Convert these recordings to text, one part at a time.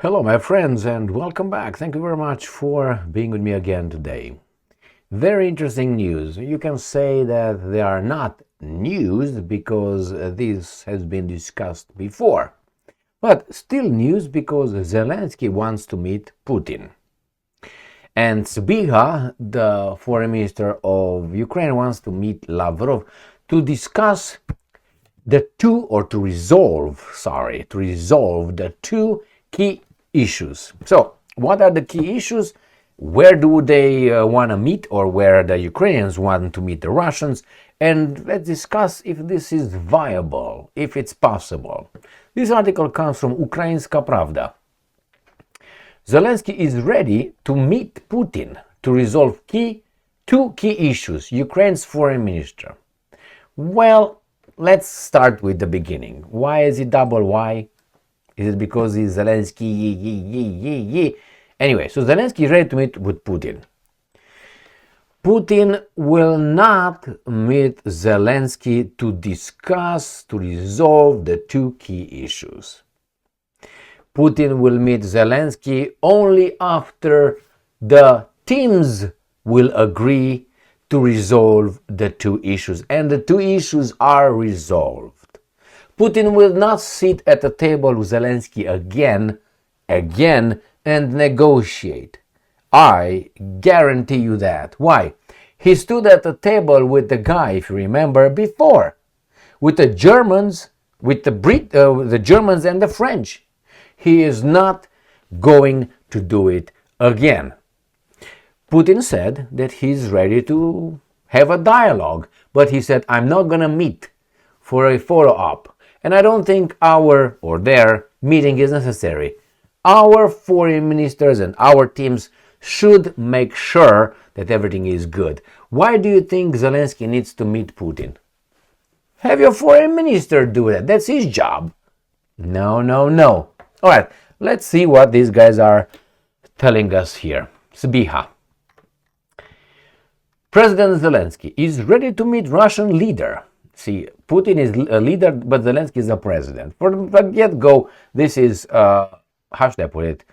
Hello, my friends, and welcome back. Thank you very much for being with me again today. Very interesting news. You can say that they are not news because this has been discussed before, but still news because Zelensky wants to meet Putin. And Zbyha, the foreign minister of Ukraine, wants to meet Lavrov to discuss to resolve the two key issues. So, what are the key issues? Where do they want to meet, or where the Ukrainians want to meet the Russians? And let's discuss if this is viable, if it's possible. This article comes from Ukrainska Pravda. Zelensky is ready to meet Putin to resolve two key issues, Ukraine's foreign minister. Well, let's start with the beginning. Why is it double Y? Is it because he's Zelensky? Anyway, so Zelensky is ready to meet with Putin. Putin will not meet Zelensky to resolve the two key issues. Putin will meet Zelensky only after the teams will agree to resolve the two issues, and the two issues are resolved. Putin will not sit at the table with Zelensky again and negotiate. I guarantee you that. Why? He stood at the table with the guy, if you remember, before, with the Germans, with the Germans and the French. He is not going to do it again. Putin said that he's ready to have a dialogue, but he said, I'm not going to meet for a follow-up. And I don't think their meeting is necessary. Our foreign ministers and our teams should make sure that everything is good. Why do you think Zelensky needs to meet Putin? Have your foreign minister do that. That's his job. No. All right, let's see what these guys are telling us here. Zbyha. President Zelensky is ready to meet Russian leader. See, Putin is a leader, but Zelensky is a president. From the get-go, this is, how should I put it,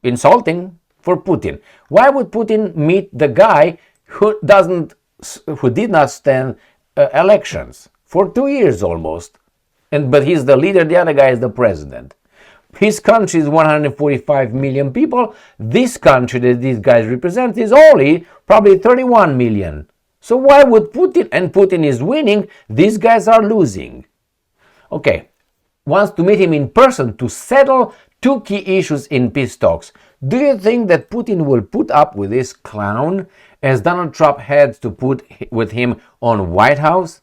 insulting for Putin. Why would Putin meet the guy who did not stand elections for 2 years almost? But he's the leader, the other guy is the president. His country is 145 million people. This country that these guys represent is only probably 31 million. So why would Putin is winning, these guys are losing? Okay, wants to meet him in person to settle two key issues in peace talks. Do you think that Putin will put up with this clown as Donald Trump had to put with him in the White House?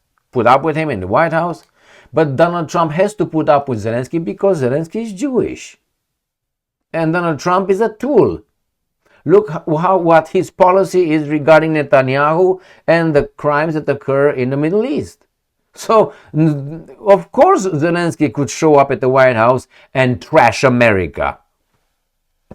But Donald Trump has to put up with Zelensky because Zelensky is Jewish. And Donald Trump is a tool. Look what his policy is regarding Netanyahu and the crimes that occur in the Middle East. So, of course, Zelensky could show up at the White House and trash America.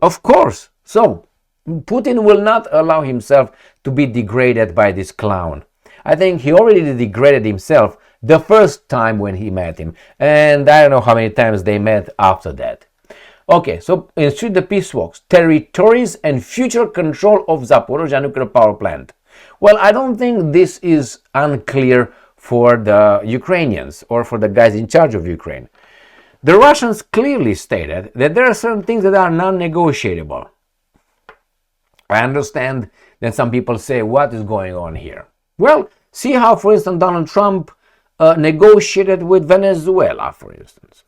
Of course. So, Putin will not allow himself to be degraded by this clown. I think he already degraded himself the first time when he met him. And I don't know how many times they met after that. Okay, so institute the peace talks, territories and future control of Zaporozhye nuclear power plant. Well, I don't think this is unclear for the Ukrainians or for the guys in charge of Ukraine. The Russians clearly stated that there are certain things that are non-negotiable. I understand that some people say, what is going on here? Well, see how, for instance, Donald Trump negotiated with Venezuela, for instance.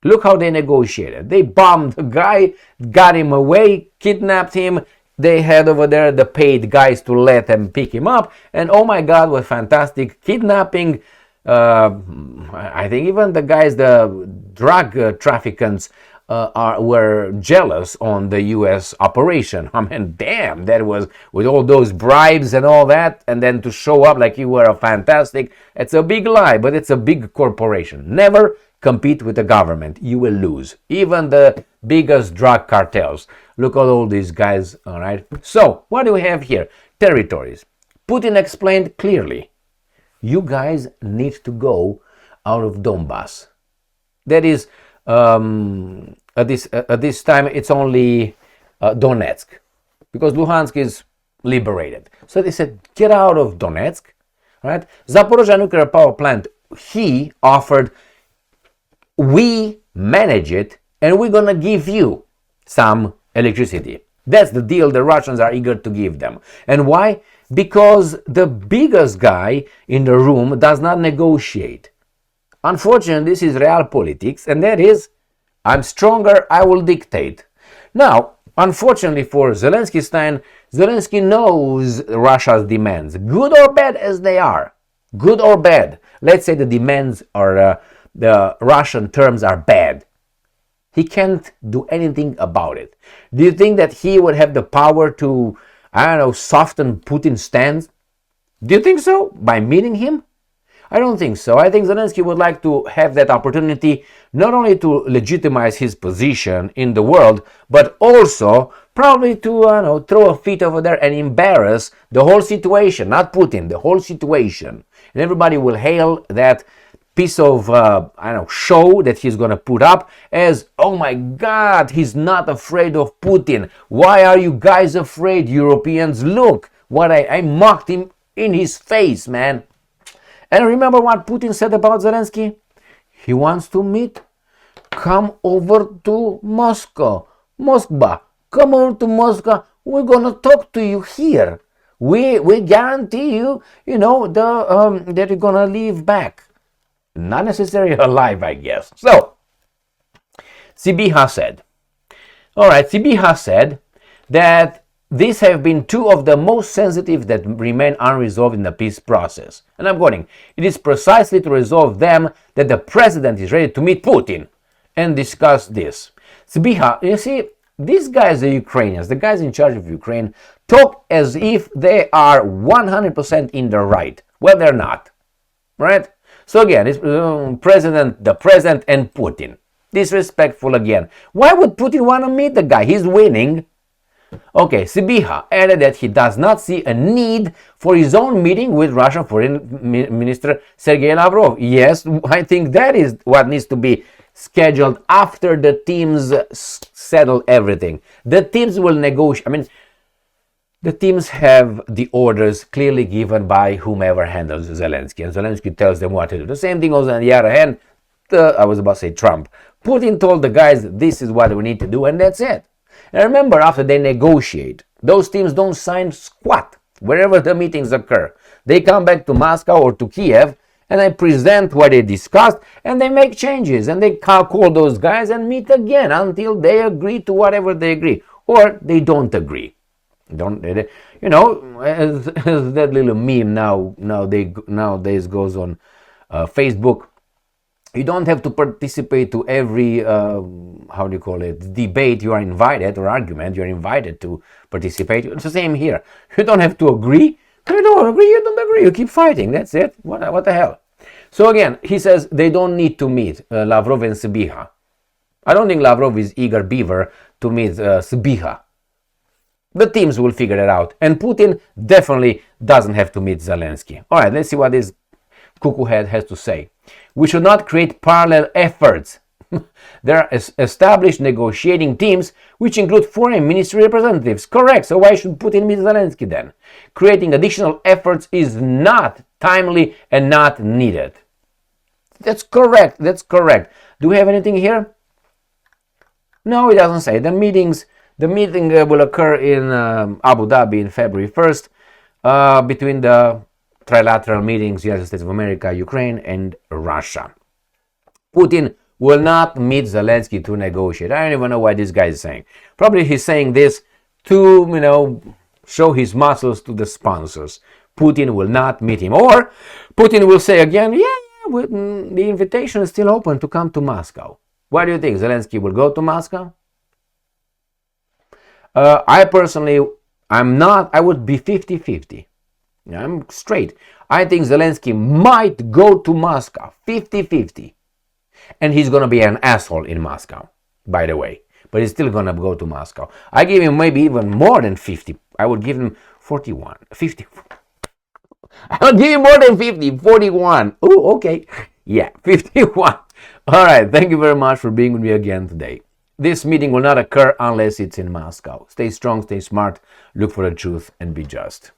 Look how they negotiated. They bombed the guy, got him away, kidnapped him. They had over there the paid guys to let them pick him up. And oh my God, what fantastic kidnapping. I think even the guys, the drug traffickers, were jealous on the U.S. operation. I mean, damn, that was with all those bribes and all that, and then to show up like you were a fantastic. It's a big lie, but it's a big corporation. Never compete with the government. You will lose. Even the biggest drug cartels. Look at all these guys, all right? So, what do we have here? Territories. Putin explained clearly, you guys need to go out of Donbass. That is At this time, it's only Donetsk, because Luhansk is liberated. So they said, get out of Donetsk, right? Zaporozhye nuclear power plant, he offered, we manage it and we're gonna give you some electricity. That's the deal the Russians are eager to give them. And why? Because the biggest guy in the room does not negotiate. Unfortunately, this is real politics, and that is, I'm stronger, I will dictate. Now, unfortunately for Zelensky, Zelensky knows Russia's demands, good or bad as they are. Good or bad. Let's say the demands are, the Russian terms are bad. He can't do anything about it. Do you think that he would have the power to, I don't know, soften Putin's stance? Do you think so? By meeting him? I don't think so. I think Zelensky would like to have that opportunity not only to legitimize his position in the world, but also probably to throw a fit over there and embarrass the whole situation, not Putin, the whole situation. And everybody will hail that piece of show that he's going to put up as, oh my God, he's not afraid of Putin. Why are you guys afraid, Europeans? Look what I mocked him in his face, man. And remember what Putin said about Zelensky? He wants to meet. Come over to Moscow. Come over to Moscow. We're going to talk to you here. We guarantee you, that you're going to leave back. Not necessarily alive, I guess. So, Sybiha said that these have been two of the most sensitive that remain unresolved in the peace process. And I'm quoting, it is precisely to resolve them that the president is ready to meet Putin and discuss this. Sybiha, you see, these guys, the Ukrainians, the guys in charge of Ukraine, talk as if they are 100% in the right. Well, they're not, right? So again, it's the president and Putin. Disrespectful again. Why would Putin want to meet the guy? He's winning. Okay, Sybiha added that he does not see a need for his own meeting with Russian Foreign Minister Sergei Lavrov. Yes, I think that is what needs to be scheduled after the teams settle everything. The teams will negotiate. The teams have the orders clearly given by whomever handles Zelensky, and Zelensky tells them what to do. The same thing goes on the other hand, Trump. Putin told the guys, this is what we need to do, and that's it. And remember, after they negotiate, those teams don't sign squat wherever the meetings occur. They come back to Moscow or to Kiev, and they present what they discussed, and they make changes, and they call those guys and meet again until they agree to whatever they agree, or they don't agree. As that little meme nowadays goes on Facebook. You don't have to participate to every debate you are invited, or argument you are invited to participate. It's the same here. You don't have to agree. You don't agree. You keep fighting. That's it. What the hell? So again, he says they don't need to meet Lavrov and Sybiha. I don't think Lavrov is eager beaver to meet Sybiha. The teams will figure it out. And Putin definitely doesn't have to meet Zelensky. All right, let's see what this cuckoo head has to say. We should not create parallel efforts. There are established negotiating teams which include foreign ministry representatives. Correct. So why should Putin meet Zelensky then? Creating additional efforts is not timely and not needed. That's correct. Do we have anything here? No, it doesn't say. The meeting will occur in Abu Dhabi in February 1st between the trilateral meetings, United States of America, Ukraine, and Russia. Putin will not meet Zelensky to negotiate. I don't even know what this guy is saying. Probably he's saying this to, show his muscles to the sponsors. Putin will not meet him. Or Putin will say again, the invitation is still open to come to Moscow. What do you think? Zelensky will go to Moscow? I personally, I would be 50-50. I'm straight. I think Zelensky might go to Moscow, 50-50. And he's going to be an asshole in Moscow, by the way. But he's still going to go to Moscow. I give him maybe even more than 50. I would give him 41, 50. I would give him more than 50, 41. Oh, okay. Yeah, 51. All right. Thank you very much for being with me again today. this meeting will not occur unless it's in Moscow. Stay strong, stay smart, look for the truth, and be just.